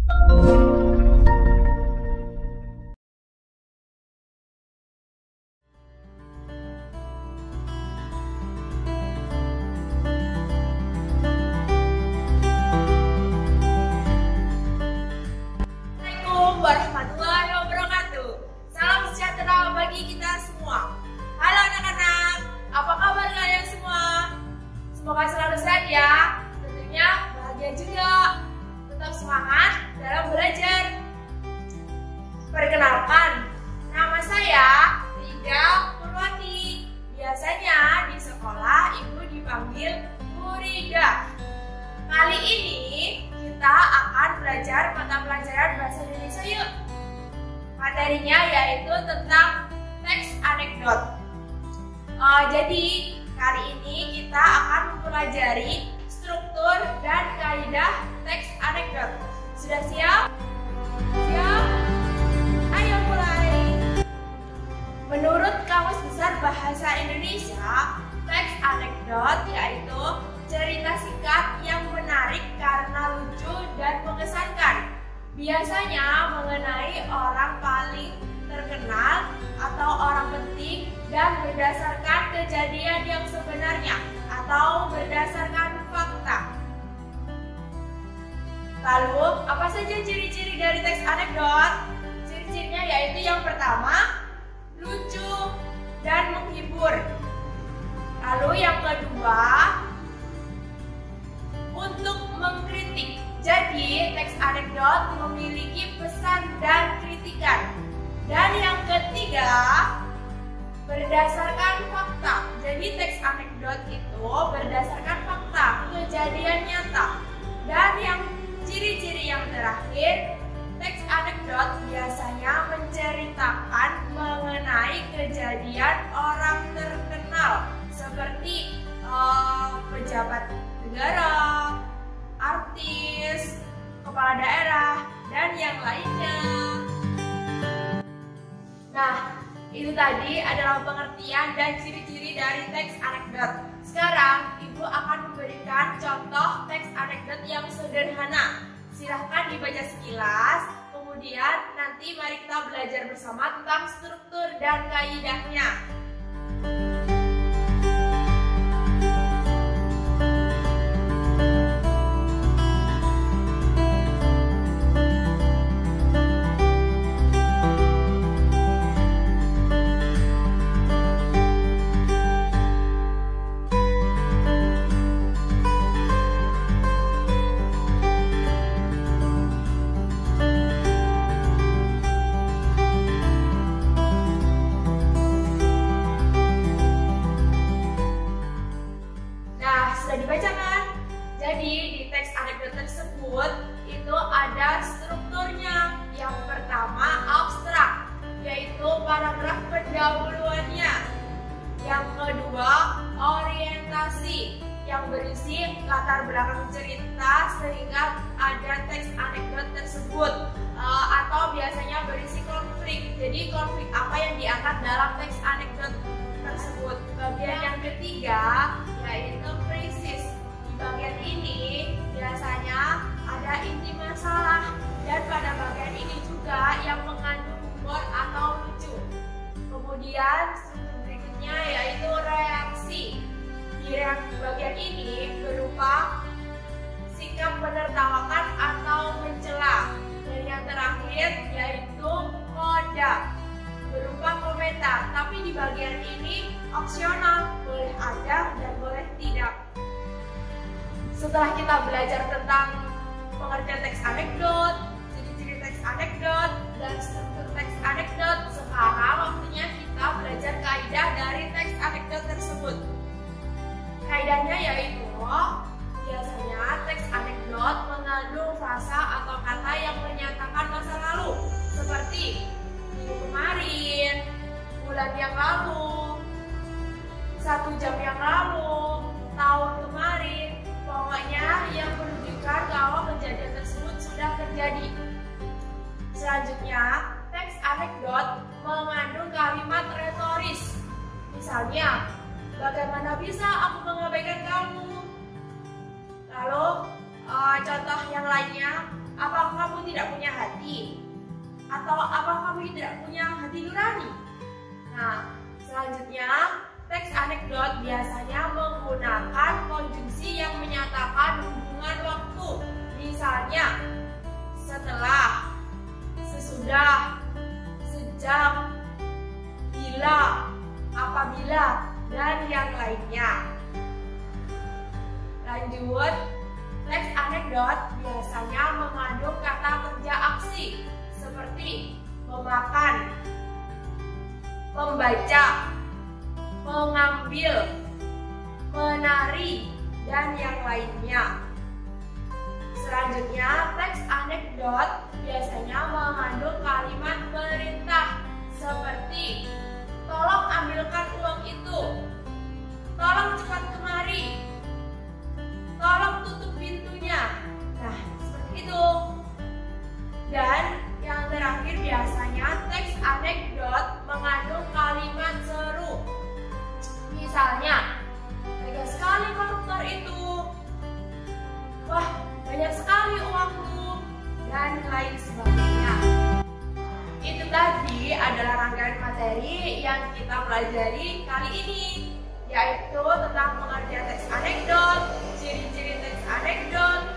Warahmatullahi wabarakatuh. Salam sejahtera bagi kita semua. Halo anak-anak, apa kabar kalian semua? Semoga selalu sehat ya. Tentunya bahagia juga. Tetap semangat dalam belajar. Perkenalkan, nama saya Rida Purwati. Biasanya di sekolah ibu dipanggil Bu Rida. Kali ini kita akan belajar mata pelajaran bahasa Indonesia yuk. Materinya yaitu tentang teks anekdot. Jadi kali ini kita akan mempelajari struktur dan kaidah teks anekdot. Sudah siap? Siap? Ayo mulai. Menurut Kamus Besar Bahasa Indonesia, teks anekdot yaitu cerita singkat yang menarik karena lucu dan mengesankan. Biasanya mengenai orang paling terkenal atau orang penting dan berdasarkan kejadian yang sebenarnya atau berdasarkan fakta. Lalu, apa saja ciri-ciri dari teks anekdot? Ciri-cirinya yaitu yang pertama, lucu dan menghibur. Lalu yang kedua, untuk mengkritik. Jadi, teks anekdot memiliki pesan dan kritikan. Dan yang ketiga, berdasarkan fakta. Jadi, teks anekdot itu berdasarkan fakta, kejadian nyata. Dan yang ciri-ciri yang terakhir, teks anekdot biasanya menceritakan mengenai kejadian orang terkenal seperti pejabat negara, artis, kepala daerah, dan yang lainnya. Nah, itu tadi adalah pengertian dan ciri-ciri dari teks anekdot. Sekarang, Ibu akan memberikan contoh teks anekdot yang sederhana. Silahkan dibaca sekilas, kemudian nanti mari kita belajar bersama tentang struktur dan kaidahnya. Dibacakan. Jadi di teks anekdot tersebut itu ada strukturnya. Yang pertama abstrak, yaitu paragraf pendahuluannya. Yang kedua orientasi, yang berisi latar belakang cerita sehingga ada teks anekdot tersebut. Atau biasanya berisi konflik. Jadi konflik apa yang diangkat dalam teks anekdot tersebut. Bagian yang ketiga yaitu krisis. Di bagian ini biasanya ada inti masalah, dan pada bagian ini juga yang mengandung humor atau lucu. Kemudian struktur berikutnya yaitu reaksi. Di bagian ini berupa sikap menertawakan atau mencela. Dan yang terakhir yaitu koda, berupa komentar, tapi di bagian ini opsional, boleh ada dan boleh tidak. Setelah kita belajar tentang pengertian teks anekdot, ciri-ciri teks anekdot, dan struktur teks anekdot, sekarang waktunya kita belajar kaidah dari teks anekdot tersebut. Kaidahnya yaitu biasanya teks anekdot mengandung frasa atau kata yang menyatakan masa lalu, seperti minggu kemarin, bulan yang lalu, 1 jam yang lalu, tahun kemarin. Pokoknya yang menunjukkan kalau kejadian tersebut sudah terjadi. Selanjutnya, teks anekdot mengandung kalimat retoris. Misalnya, bagaimana bisa aku mengabaikan kamu? Lalu, contoh yang lainnya, apakah kamu tidak Atau apa kamu tidak punya hati nurani? Nah, selanjutnya teks anekdot biasanya menggunakan konjungsi yang menyatakan hubungan waktu. Misalnya, setelah, sesudah, sejak, bila, apabila, dan yang lainnya. Lanjut, teks anekdot biasanya mengandung kata kerja aksi seperti memakan, membaca, mengambil, menari, dan yang lainnya. Selanjutnya, teks anekdot biasanya mengandung kalimat perintah seperti tolong ambilkan uang itu, tolong cepat kemari, tolong tutup pintunya. Nah, seperti itu. Dan yang terakhir biasanya teks anekdot mengandung kalimat seru. Misalnya, tega sekali koruptor itu, wah banyak sekali uangmu, dan lain sebagainya. Itu tadi adalah rangkaian materi yang kita pelajari kali ini, yaitu tentang pengertian teks anekdot, ciri-ciri teks anekdot,